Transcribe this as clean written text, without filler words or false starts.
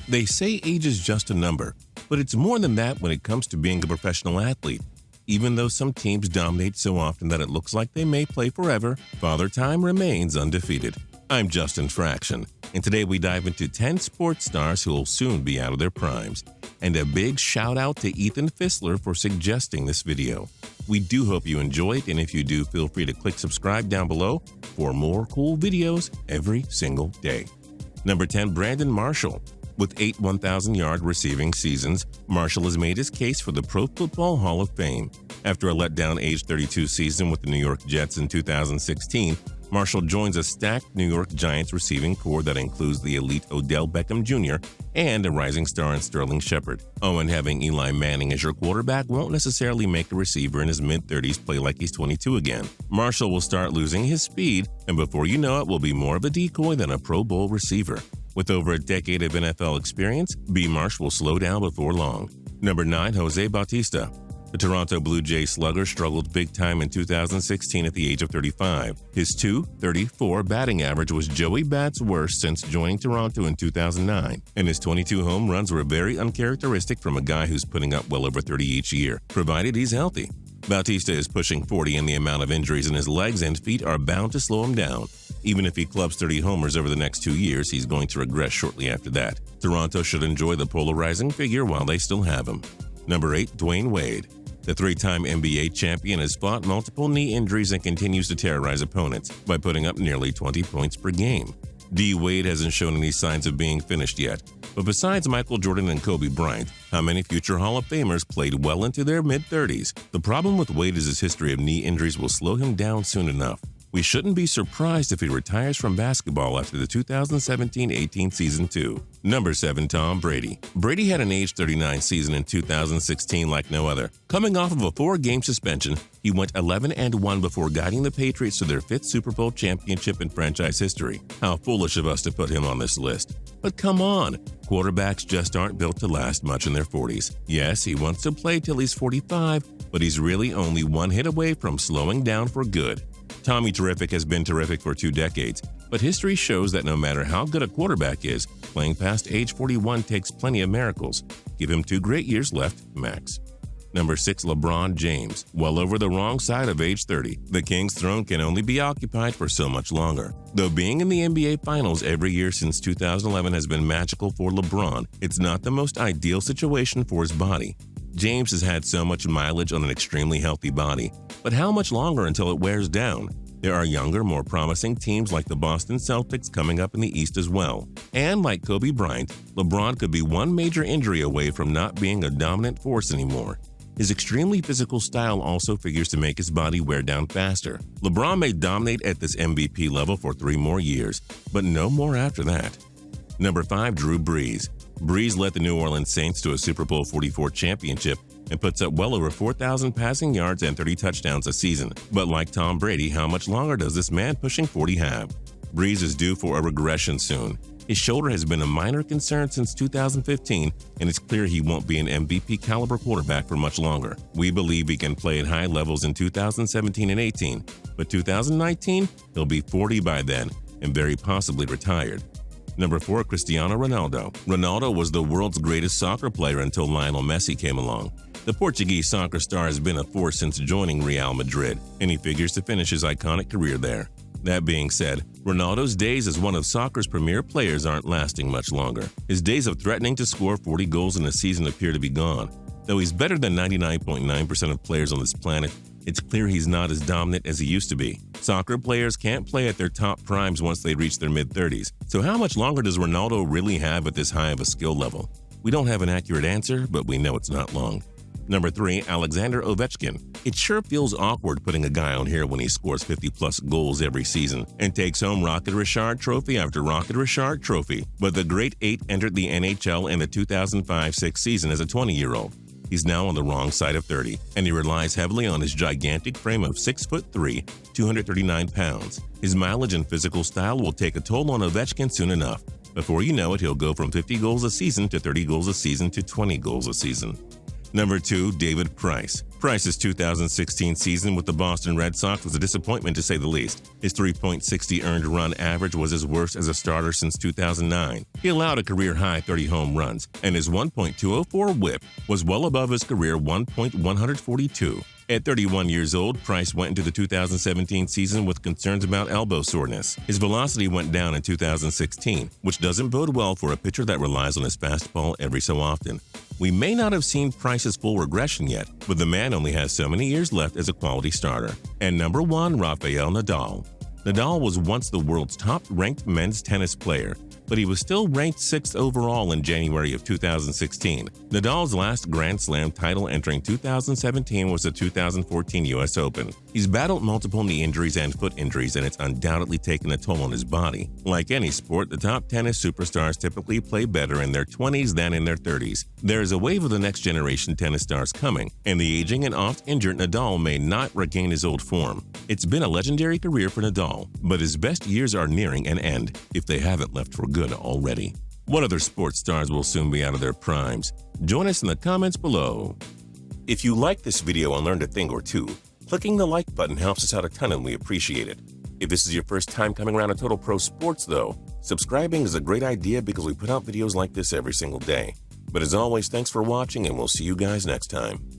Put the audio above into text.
They say age is just a number, but it's more than that when it comes to being a professional athlete. Even though some teams dominate so often that it looks like they may play forever, Father Time remains undefeated. I'm Justin Fraction, and today we dive into 10 sports stars who will soon be out of their primes. And a big shout out to Ethan Fissler for suggesting this video. We do hope you enjoy it, and if you do, feel free to click subscribe down below for more cool videos every single day. Number 10, Brandon Marshall. With 8 1,000-yard receiving seasons, Marshall has made his case for the Pro Football Hall of Fame. After a letdown age 32 season with the New York Jets in 2016, Marshall joins a stacked New York Giants receiving corps that includes the elite Odell Beckham Jr. and a rising star in Sterling Shepard. Oh, and having Eli Manning as your quarterback won't necessarily make a receiver in his mid-30s play like he's 22 again. Marshall will start losing his speed, and before you know it, will be more of a decoy than a Pro Bowl receiver. With over a decade of NFL experience, B-Marsh will slow down before long. Number 9, Jose Bautista. The Toronto Blue Jays slugger struggled big time in 2016 at the age of 35. His .234 batting average was Joey Bat's worst since joining Toronto in 2009, and his 22 home runs were very uncharacteristic from a guy who's putting up well over 30 each year, provided he's healthy. Bautista is pushing 40, and the amount of injuries in his legs and feet are bound to slow him down. Even if he clubs 30 homers over the next 2 years, he's going to regress shortly after that. Toronto should enjoy the polarizing figure while they still have him. Number 8, Dwyane Wade. The 3-time NBA champion has fought multiple knee injuries and continues to terrorize opponents by putting up nearly 20 points per game. D. Wade hasn't shown any signs of being finished yet, but besides Michael Jordan and Kobe Bryant, how many future Hall of Famers played well into their mid-30s? The problem with Wade is his history of knee injuries will slow him down soon enough. We shouldn't be surprised if he retires from basketball after the 2017-18 season too. Number 7, Tom Brady. Brady had an age 39 season in 2016 like no other. Coming off of a 4-game suspension, he went 11-1 before guiding the Patriots to their 5th Super Bowl championship in franchise history. How foolish of us to put him on this list. But come on, quarterbacks just aren't built to last much in their 40s. Yes, he wants to play till he's 45, but he's really only one hit away from slowing down for good. Tommy Terrific has been terrific for 2 decades, but history shows that no matter how good a quarterback is, playing past age 41 takes plenty of miracles. Give him 2 great years left, max. Number 6, LeBron James. Well over the wrong side of age 30, the King's throne can only be occupied for so much longer. Though being in the NBA Finals every year since 2011 has been magical for LeBron, it's not the most ideal situation for his body. James has had so much mileage on an extremely healthy body, but how much longer until it wears down? There are younger, more promising teams like the Boston Celtics coming up in the East as well. And like Kobe Bryant, LeBron could be one major injury away from not being a dominant force anymore. His extremely physical style also figures to make his body wear down faster. LeBron may dominate at this MVP level for 3 more years, but no more after that. Number 5, Drew Brees. Brees led the New Orleans Saints to a Super Bowl 44 championship and puts up well over 4,000 passing yards and 30 touchdowns a season. But like Tom Brady, how much longer does this man pushing 40 have? Brees is due for a regression soon. His shoulder has been a minor concern since 2015, and it's clear he won't be an MVP-caliber quarterback for much longer. We believe he can play at high levels in 2017 and 18, but 2019, he'll be 40 by then and very possibly retired. Number 4, Cristiano Ronaldo. Ronaldo was the world's greatest soccer player until Lionel Messi came along. The Portuguese soccer star has been a force since joining Real Madrid, and he figures to finish his iconic career there. That being said, Ronaldo's days as one of soccer's premier players aren't lasting much longer. His days of threatening to score 40 goals in a season appear to be gone. Though he's better than 99.9% of players on this planet, it's clear he's not as dominant as he used to be. Soccer players can't play at their top primes once they reach their mid-30s. So how much longer does Ronaldo really have at this high of a skill level? We don't have an accurate answer, but we know it's not long. Number 3, Alexander Ovechkin. It sure feels awkward putting a guy on here when he scores 50-plus goals every season and takes home Rocket Richard Trophy after Rocket Richard Trophy. But the Great 8 entered the NHL in the 2005-06 season as a 20-year-old. He's now on the wrong side of 30, and he relies heavily on his gigantic frame of 6'3", 239 pounds. His mileage and physical style will take a toll on Ovechkin soon enough. Before you know it, he'll go from 50 goals a season to 30 goals a season to 20 goals a season. Number 2, David Price. Price's 2016 season with the Boston Red Sox was a disappointment to say the least. His 3.60 earned run average was his worst as a starter since 2009. He allowed a career-high 30 home runs, and his 1.204 whip was well above his career 1.142. At 31 years old, Price went into the 2017 season with concerns about elbow soreness. His velocity went down in 2016, which doesn't bode well for a pitcher that relies on his fastball every so often. We may not have seen Price's full regression yet, but the man only has so many years left as a quality starter. And number 1, Rafael Nadal. Nadal was once the world's top-ranked men's tennis player, but he was still ranked 6th overall in January of 2016. Nadal's last Grand Slam title entering 2017 was the 2014 U.S. Open. He's battled multiple knee injuries and foot injuries, and it's undoubtedly taken a toll on his body. Like any sport, the top tennis superstars typically play better in their 20s than in their 30s. There is a wave of the next generation tennis stars coming, and the aging and oft-injured Nadal may not regain his old form. It's been a legendary career for Nadal, but his best years are nearing an end, if they haven't left for good already. What other sports stars will soon be out of their primes? Join us in the comments below. If you liked this video and learned a thing or two, clicking the like button helps us out a ton and we appreciate it. If this is your first time coming around to Total Pro Sports though, subscribing is a great idea because we put out videos like this every single day. But as always, thanks for watching and we'll see you guys next time.